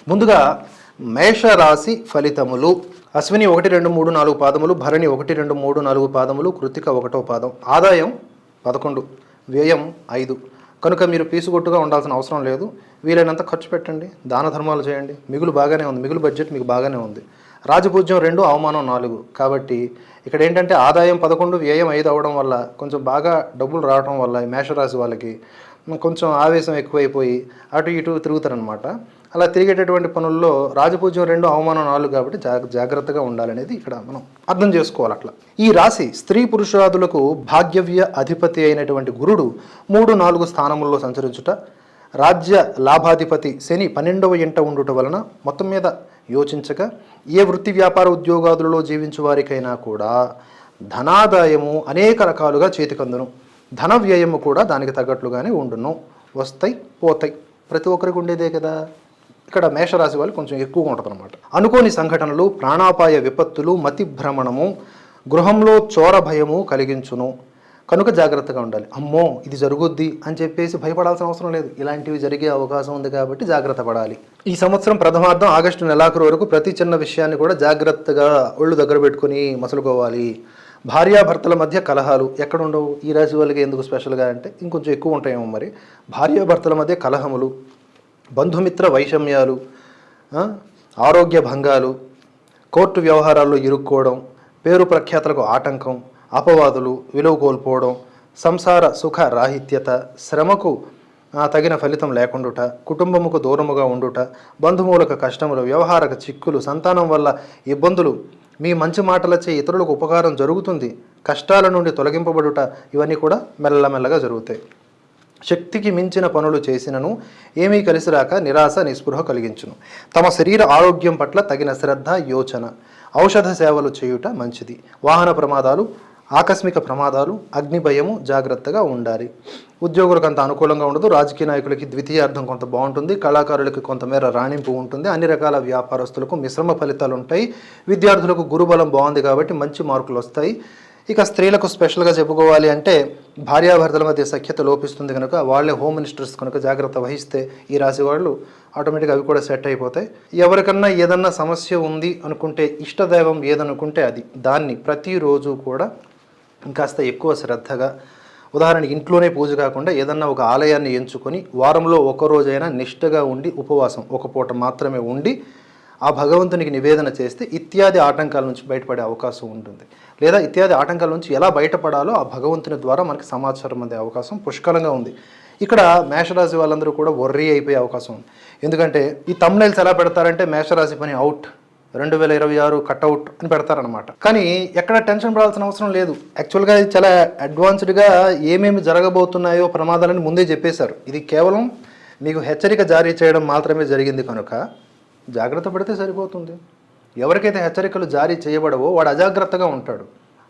ముందుగా మేషరాశి ఫలితములు. అశ్విని 1, 2, 3, 4 పాదములు, భరణి 1, 2, 3, 4 పాదములు, కృతిక 1వ పాదం. ఆదాయం 11, వ్యయం 5. కనుక మీరు పీసుగొట్టుగా ఉండాల్సిన అవసరం లేదు. వీలైనంత ఖర్చు పెట్టండి, దాన ధర్మాలు చేయండి. మిగులు బాగానే ఉంది, మిగులు బడ్జెట్ మీకు బాగానే ఉంది. రాజపూజ్యం 2, అవమానం 4. కాబట్టి ఇక్కడ ఏంటంటే ఆదాయం 11, వ్యయం 5 అవ్వడం వల్ల కొంచెం బాగా డబ్బులు రావడం వల్ల ఈ మేషరాశి వాళ్ళకి కొంచెం ఆవేశం ఎక్కువైపోయి అటు ఇటు తిరుగుతారనమాట. అలా తిరిగేటటువంటి పనుల్లో రాజపూజ్యం 2, అవమానం 4 కాబట్టి జాగ్రత్తగా ఉండాలనేది ఇక్కడ మనం అర్థం చేసుకోవాలి. అట్లా ఈ రాశి స్త్రీ పురుషాదులకు భాగ్యవ్య అధిపతి అయినటువంటి గురుడు 3, 4 స్థానముల్లో సంచరించుట, రాజ్య లాభాధిపతి శని 12వ ఇంట ఉండుట వలన మొత్తం మీద యోచించగా ఏ వృత్తి వ్యాపార ఉద్యోగాదులలో జీవించు వారికైనా కూడా ధనాదాయము అనేక రకాలుగా చేతికందును, ధన వ్యయము కూడా దానికి తగ్గట్లుగానే ఉండును. వస్తాయి పోతాయి, ప్రతి ఒక్కరికి ఉండేదే కదా. ఇక్కడ మేషరాశి వాళ్ళు కొంచెం ఎక్కువగా ఉంటుంది అనమాట. అనుకోని సంఘటనలు, ప్రాణాపాయ విపత్తులు, మతి భ్రమణము, గృహంలో చోర భయము కలిగించును. కనుక జాగ్రత్తగా ఉండాలి. అమ్మో ఇది జరుగుద్ది అని చెప్పేసి భయపడాల్సిన అవసరం లేదు. ఇలాంటివి జరిగే అవకాశం ఉంది కాబట్టి జాగ్రత్త పడాలి. ఈ సంవత్సరం ప్రథమార్థం ఆగస్టు నెలాఖరు వరకు ప్రతి చిన్న విషయాన్ని కూడా జాగ్రత్తగా ఒళ్ళు దగ్గర పెట్టుకుని మసలుకోవాలి. భార్యాభర్తల మధ్య కలహాలు ఎక్కడ ఉండవు. ఈ రాశి వాళ్ళకి ఎందుకు స్పెషల్గా అంటే ఇంకొంచెం ఎక్కువ ఉంటాయేమో మరి. భార్యాభర్తల మధ్య కలహములు, బంధుమిత్ర వైషమ్యాలు, ఆరోగ్య భంగాలు, కోర్టు వ్యవహారాల్లో ఇరుక్కోవడం, పేరు ప్రఖ్యాతలకు ఆటంకం, అపవాదులు, విలువ కోల్పోవడం, సంసార సుఖ రాహిత్యత, శ్రమకు తగిన ఫలితం లేకుండుట, కుటుంబముకు దూరముగా ఉండుట, బంధుమూలక కష్టములు, వ్యవహారక చిక్కులు, సంతానం వల్ల ఇబ్బందులు, మీ మంచి మాటలచే ఇతరులకు ఉపకారం జరుగుతుంది, కష్టాల నుండి తొలగింపబడుట, ఇవన్నీ కూడా మెల్లమెల్లగా జరుగుతాయి. శక్తికి మించిన పనులు చేసినను ఏమీ కలిసి రాక నిరాశ నిస్పృహ కలిగించును. తమ శరీర ఆరోగ్యం పట్ల తగిన శ్రద్ధ యోచన, ఔషధ సేవలు చేయుట మంచిది. వాహన ప్రమాదాలు, ఆకస్మిక ప్రమాదాలు, అగ్ని భయము జాగ్రత్తగా ఉండాలి. ఉద్యోగులకు అంత అనుకూలంగా ఉండదు. రాజకీయ నాయకులకి ద్వితీయార్థం కొంత బాగుంటుంది. కళాకారులకి కొంతమేర రాణింపు ఉంటుంది. అన్ని రకాల వ్యాపారస్తులకు మిశ్రమ ఫలితాలు ఉంటాయి. విద్యార్థులకు గురుబలం బాగుంది కాబట్టి మంచి మార్కులు వస్తాయి. ఇక స్త్రీలకు స్పెషల్గా చెప్పుకోవాలి అంటే భార్యాభర్తల మధ్య సఖ్యత లోపిస్తుంది కనుక వాళ్ళే హోమ్ మినిస్టర్స్ కనుక జాగ్రత్త వహిస్తే ఈ రాశి వాళ్ళు ఆటోమేటిక్గా అవి కూడా సెట్ అయిపోతాయి. ఎవరికన్నా ఏదన్నా సమస్య ఉంది అనుకుంటే, ఇష్టదైవం ఏదనుకుంటే అది దాన్ని ప్రతిరోజు కూడా ఇంకాస్త ఎక్కువ శ్రద్ధగా, ఉదాహరణకి ఇంట్లోనే పూజ కాకుండా ఏదన్నా ఒక ఆలయాన్ని ఎంచుకొని వారంలో ఒకరోజైనా నిష్ఠగా ఉండి ఉపవాసం ఒక పూట మాత్రమే ఉండి ఆ భగవంతునికి నివేదన చేస్తే ఇత్యాది ఆటంకాల నుంచి బయటపడే అవకాశం ఉంటుంది. లేదా ఇత్యాది ఆటంకాల నుంచి ఎలా బయటపడాలో ఆ భగవంతుని ద్వారా మనకి సమాచారం అందే అవకాశం పుష్కలంగా ఉంది. ఇక్కడ మేషరాశి వాళ్ళందరూ కూడా వర్రీ అయిపోయే అవకాశం ఉంది. ఎందుకంటే ఈ థంబ్నెయిల్స్ ఎలా పెడతారంటే మేషరాశి పని అవుట్ 2026 కట్అవుట్ అని పెడతారనమాట. కానీ ఎక్కడ టెన్షన్ పడాల్సిన అవసరం లేదు. యాక్చువల్గా ఇది చాలా అడ్వాన్స్డ్గా ఏమేమి జరగబోతున్నాయో ప్రమాదాలని ముందే చెప్పేశారు. ఇది కేవలం మీకు హెచ్చరిక జారీ చేయడం మాత్రమే జరిగింది కనుక జాగ్రత్త పడితే సరిపోతుంది. ఎవరికైతే హెచ్చరికలు జారీ చేయబడవో వాడు అజాగ్రత్తగా ఉంటాడు.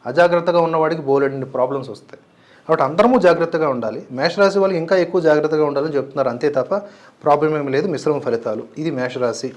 అజాగ్రత్తగా ఉన్నవాడికి బోలెడన్ని ప్రాబ్లమ్స్ వస్తాయి. కాబట్టి అందరము జాగ్రత్తగా ఉండాలి. మేషరాశి వాళ్ళు ఇంకా ఎక్కువ జాగ్రత్తగా ఉండాలని చెప్తున్నారు. అంతే తప్ప ప్రాబ్లం ఏమి లేదు. మిశ్రమ ఫలితాలు. ఇది మేషరాశి.